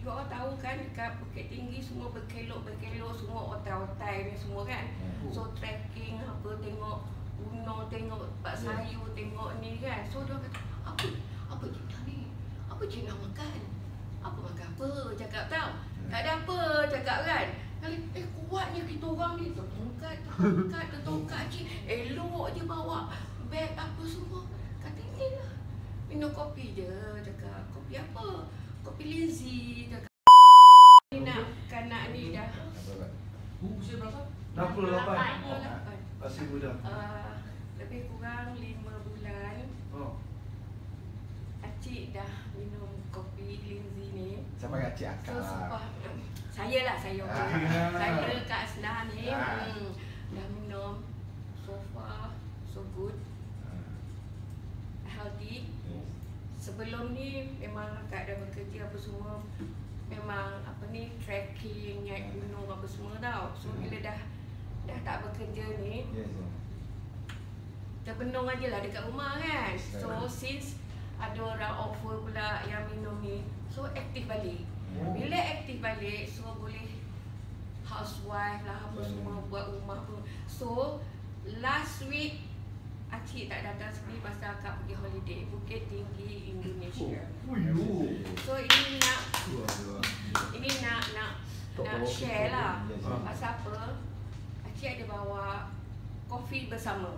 you all tahu kan dekat Bukit Tinggi semua berkelok-berkelok, semua otai-otai ni semua kan. So trekking apa, tengok gunung, tengok tempat sayur, tengok ni kan. So dia kata, apa Cina ni? Apa Cina makan? Apa makan apa? Cakap tau. Tak ada apa cakap kan. Kali kuatnya kita orang ni, tertongkat cik. Elok je bawa beg apa semua. Kata ni lah. Minum kopi je cakap. Kopi apa? Kopi Lindsay cakap. Ni nak kanak ni dah. Usia berapa? 68. Masih muda. Lebih kurang 5 bulan. Acik dah minum kopi Lindsay ni. Siapa yang Cik Akak? Saya Kak Asnah ni dah minum. So far so good, healthy. Sebelum ni memang Kak dah bekerja apa semua, memang apa ni trekking, naik gunung apa semua tau. So bila dah tak bekerja ni, terbenung aje lah dekat rumah kan. So since ada orang offer pula yang minum ni, so aktif balik. Bila aktif balik, so boleh housewife lah apa semua, buat rumah pun. So last week Acik tak datang sini pasal Akak pergi holiday Bukit Tinggi, Indonesia. So ini nak share lah. Pasal apa? Acik ada bawa kopi bersama.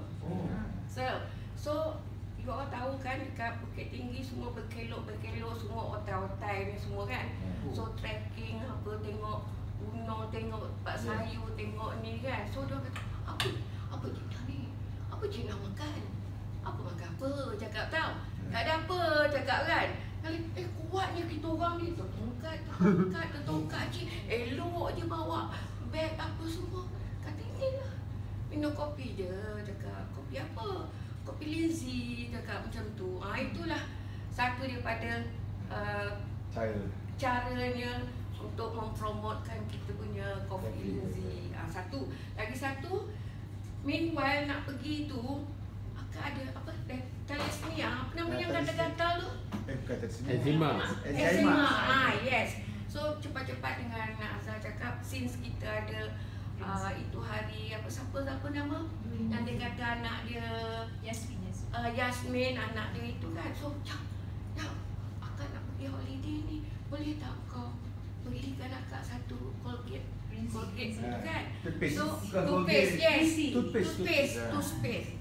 So you all tahu kan dekat Bukit Tinggi semua berkelok-berkelok, semua otai-otai ni semua kan. So trekking apa, tengok gunung, tengok tempat sayur, tengok ni kan. So dia kata, apa Cina ni? Apa Cina makan? Apa makan apa? Cakap tau. Tak ada apa cakap kan. Kali kuatnya kita orang ni, tertongkat cik. Elok je bawa beg apa semua. Kata ni lah. Minum kopi je cakap. Kopi apa? Kopi Lindsay cakap macam tu. Itulah satu daripada caranya untuk mempromotkan kita punya kopi Lindsay. Satu. Lagi satu, meanwhile nak pergi tu, Akak ada apa? Thalassemia, apa nama yang gatal-gatal tu? Eczema. Yes. So cepat-cepat dengan Azhar cakap, since kita ada itu hari apa, siapa nama yang dia kata anak dia Yasmin anak dia itu kan. So Akak nak pergi holiday ni, boleh tak kau belikan Akak satu Colgate tu kan. So toothpaste, yes, toothpaste